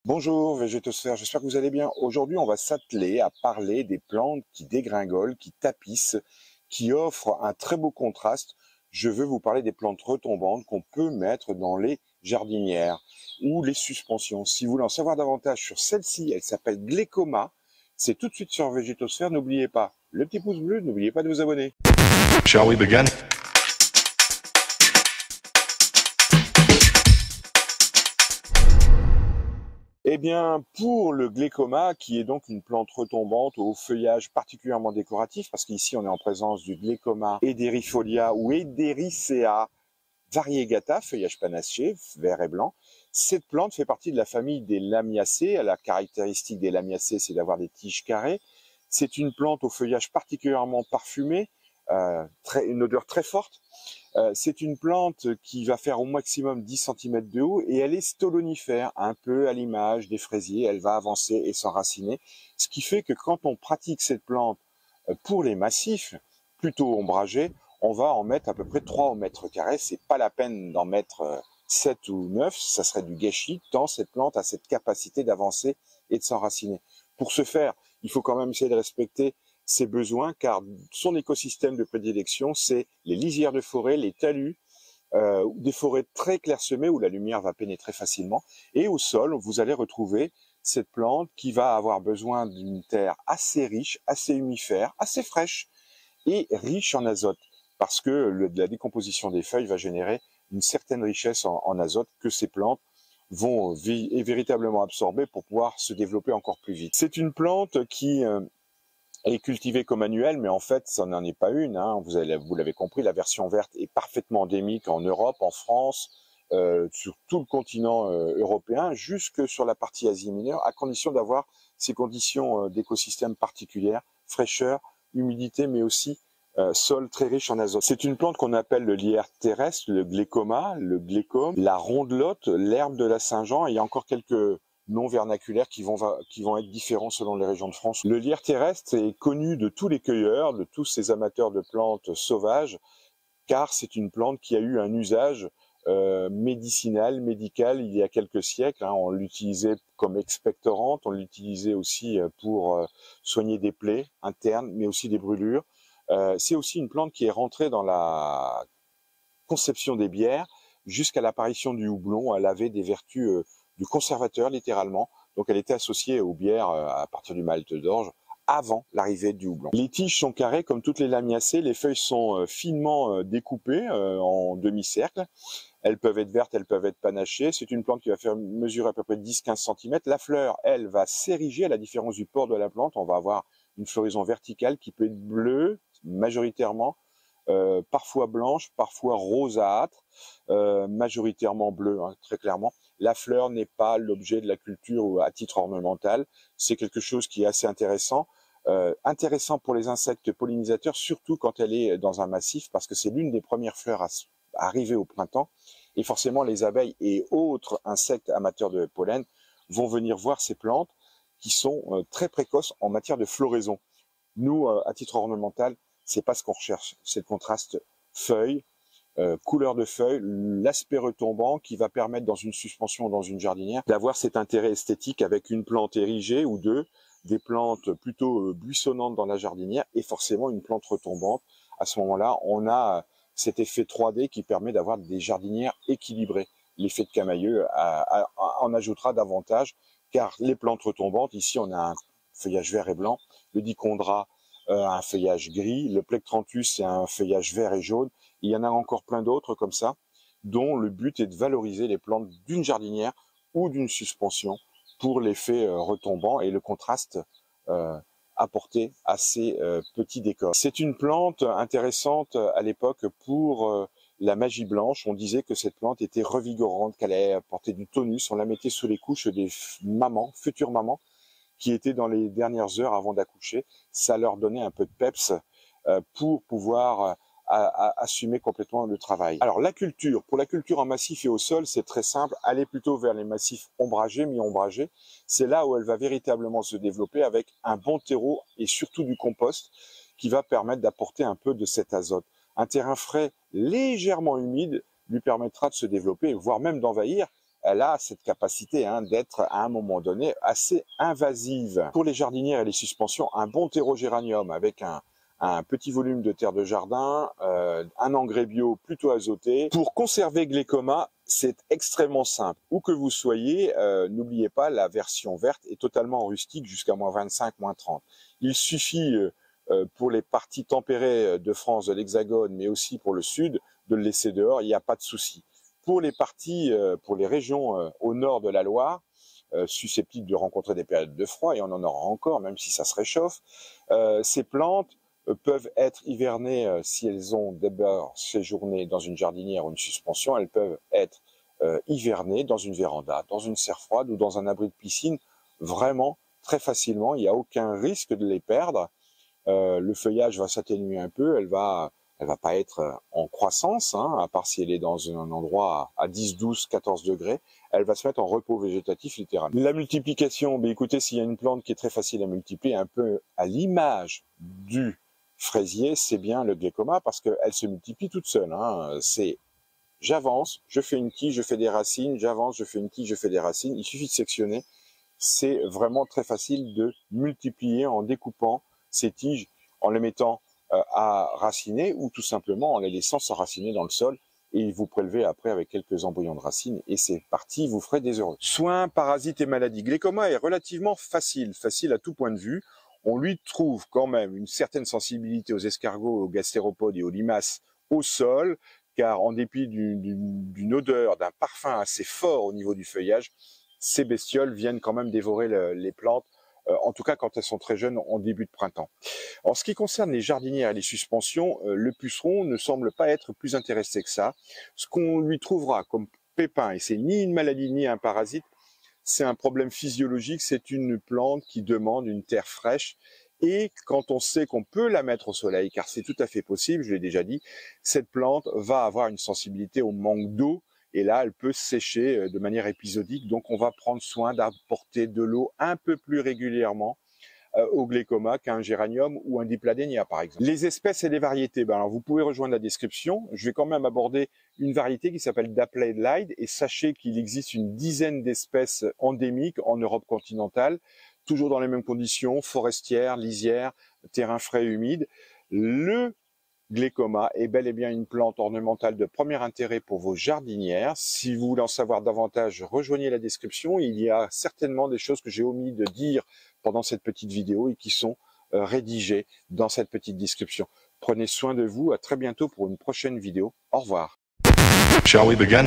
Bonjour Végétosphère, j'espère que vous allez bien. Aujourd'hui, on va s'atteler à parler des plantes qui dégringolent, qui tapissent, qui offrent un très beau contraste. Je veux vous parler des plantes retombantes qu'on peut mettre dans les jardinières ou les suspensions. Si vous voulez en savoir davantage sur celle-ci, elle s'appelle Glécoma. C'est tout de suite sur Végétosphère. N'oubliez pas le petit pouce bleu, n'oubliez pas de vous abonner. Shall we begin? Eh bien, pour le glécoma, qui est donc une plante retombante au feuillage particulièrement décoratif, parce qu'ici on est en présence du glécoma ederifolia ou Edericea variegata, feuillage panaché, vert et blanc. Cette plante fait partie de la famille des lamiacées. La caractéristique des lamiacées, c'est d'avoir des tiges carrées. C'est une plante au feuillage particulièrement parfumé, une odeur très forte. C'est une plante qui va faire au maximum 10 cm de haut et elle est stolonifère, un peu à l'image des fraisiers. Elle va avancer et s'enraciner, ce qui fait que quand on pratique cette plante pour les massifs plutôt ombragés, on va en mettre à peu près 3 au mètre carré. C'est pas la peine d'en mettre 7 ou 9, ça serait du gâchis, tant cette plante a cette capacité d'avancer et de s'enraciner. Pour ce faire, il faut quand même essayer de respecter ses besoins, car son écosystème de prédilection, c'est les lisières de forêt, les talus, des forêts très clairsemées où la lumière va pénétrer facilement. Et au sol, vous allez retrouver cette plante qui va avoir besoin d'une terre assez riche, assez humifère, assez fraîche et riche en azote, parce que la décomposition des feuilles va générer une certaine richesse en azote que ces plantes vont véritablement absorber pour pouvoir se développer encore plus vite. C'est une plante qui elle est cultivée comme annuelle, mais en fait, ça n'en est pas une. Hein. Vous l'avez compris, la version verte est parfaitement endémique en Europe, en France, sur tout le continent européen, jusque sur la partie Asie mineure, à condition d'avoir ces conditions d'écosystème particulières, fraîcheur, humidité, mais aussi sol très riche en azote. C'est une plante qu'on appelle le lierre terrestre, le glécoma, le glécome, la rondelotte, l'herbe de la Saint-Jean, et il y a encore quelques non vernaculaires qui vont être différents selon les régions de France. Le lierre terrestre est connu de tous les cueilleurs, de tous ces amateurs de plantes sauvages, car c'est une plante qui a eu un usage médicinal, médical il y a quelques siècles. Hein. On l'utilisait comme expectorante, on l'utilisait aussi pour soigner des plaies internes, mais aussi des brûlures. C'est aussi une plante qui est rentrée dans la conception des bières jusqu'à l'apparition du houblon. Elle avait des vertus du conservateur littéralement, donc elle était associée aux bières à partir du malt d'orge avant l'arrivée du houblon. Les tiges sont carrées comme toutes les lamiacées, les feuilles sont finement découpées en demi-cercle. Elles peuvent être vertes, elles peuvent être panachées. C'est une plante qui va faire mesurer à peu près 10-15 cm. La fleur, elle, va s'ériger à la différence du port de la plante. On va avoir une floraison verticale qui peut être bleue majoritairement, parfois blanche, parfois rosâtre, majoritairement bleue, hein, très clairement. La fleur n'est pas l'objet de la culture à titre ornemental. C'est quelque chose qui est assez intéressant. Intéressant pour les insectes pollinisateurs, surtout quand elle est dans un massif, parce que c'est l'une des premières fleurs à arriver au printemps. Et forcément, les abeilles et autres insectes amateurs de pollen vont venir voir ces plantes qui sont très précoces en matière de floraison. Nous, à titre ornemental, c'est pas ce qu'on recherche. C'est le contraste feuilles, couleur de feuilles, l'aspect retombant qui va permettre dans une suspension ou dans une jardinière d'avoir cet intérêt esthétique avec une plante érigée ou deux, des plantes plutôt buissonnantes dans la jardinière et forcément une plante retombante. À ce moment-là, on a cet effet 3D qui permet d'avoir des jardinières équilibrées. L'effet de Camailleux en ajoutera davantage, car les plantes retombantes, ici on a un feuillage vert et blanc, le dichondra un feuillage gris, le plectranthus c'est un feuillage vert et jaune, il y en a encore plein d'autres comme ça, dont le but est de valoriser les plantes d'une jardinière ou d'une suspension pour l'effet retombant et le contraste apporté à ces petits décors. C'est une plante intéressante à l'époque pour la magie blanche. On disait que cette plante était revigorante, qu'elle allait apporter du tonus. On la mettait sous les couches des mamans, futures mamans, qui étaient dans les dernières heures avant d'accoucher. Ça leur donnait un peu de peps pour pouvoir assumer complètement le travail. Alors la culture, pour la culture en massif et au sol, c'est très simple. Aller plutôt vers les massifs ombragés, mi-ombragés. C'est là où elle va véritablement se développer avec un bon terreau et surtout du compost qui va permettre d'apporter un peu de cet azote. Un terrain frais, légèrement humide, lui permettra de se développer, voire même d'envahir elle a cette capacité d'être à un moment donné assez invasive. Pour les jardinières et les suspensions, un bon terreau-géranium avec un petit volume de terre de jardin, un engrais bio plutôt azoté. Pour conserver Glécoma, c'est extrêmement simple. Où que vous soyez, n'oubliez pas, la version verte est totalement rustique jusqu'à -25, -30. Il suffit pour les parties tempérées de France, de l'Hexagone, mais aussi pour le sud, de le laisser dehors, il n'y a pas de souci. Pour les parties, pour les régions au nord de la Loire, susceptibles de rencontrer des périodes de froid, et on en aura encore, même si ça se réchauffe, ces plantes peuvent être hivernées si elles ont d'abord séjourné dans une jardinière ou une suspension, elles peuvent être hivernées dans une véranda, dans une serre froide ou dans un abri de piscine, vraiment très facilement, il n'y a aucun risque de les perdre. Le feuillage va s'atténuer un peu, elle va pas être en croissance, à part si elle est dans un endroit à 10, 12, 14 degrés, elle va se mettre en repos végétatif littéralement. La multiplication, écoutez, s'il y a une plante qui est très facile à multiplier, un peu à l'image du fraisier, c'est bien le Glécoma parce qu'elle se multiplie toute seule. C'est j'avance, je fais une tige, je fais des racines, j'avance, je fais une tige, je fais des racines, il suffit de sectionner. C'est vraiment très facile de multiplier en découpant ces tiges, en les mettant à raciner ou tout simplement en les laissant s'enraciner dans le sol et vous prélevez après avec quelques embryons de racines et c'est parti, vous ferez des heureux. Soins, parasites et maladies. Glécoma est relativement facile à tout point de vue. On lui trouve quand même une certaine sensibilité aux escargots, aux gastéropodes et aux limaces au sol, car en dépit d'une odeur, d'un parfum assez fort au niveau du feuillage, ces bestioles viennent quand même dévorer les plantes, en tout cas quand elles sont très jeunes en début de printemps. En ce qui concerne les jardinières et les suspensions, le puceron ne semble pas être plus intéressé que ça. Ce qu'on lui trouvera comme pépin, et c'est ni une maladie ni un parasite, c'est un problème physiologique, c'est une plante qui demande une terre fraîche. Et quand on sait qu'on peut la mettre au soleil, car c'est tout à fait possible, je l'ai déjà dit, cette plante va avoir une sensibilité au manque d'eau, et là, elle peut sécher de manière épisodique. Donc, on va prendre soin d'apporter de l'eau un peu plus régulièrement au Glécoma qu'un géranium ou un dipladénia, par exemple. Les espèces et les variétés, alors vous pouvez rejoindre la description. Je vais quand même aborder une variété qui s'appelle Dappled Light, et sachez qu'il existe une dizaine d'espèces endémiques en Europe continentale, toujours dans les mêmes conditions, forestières, lisières, terrains frais et humides. Le Glécoma est bel et bien une plante ornementale de premier intérêt pour vos jardinières. Si vous voulez en savoir davantage, rejoignez la description. Il y a certainement des choses que j'ai omis de dire pendant cette petite vidéo et qui sont rédigées dans cette petite description. Prenez soin de vous, à très bientôt pour une prochaine vidéo. Au revoir. Shall we begin?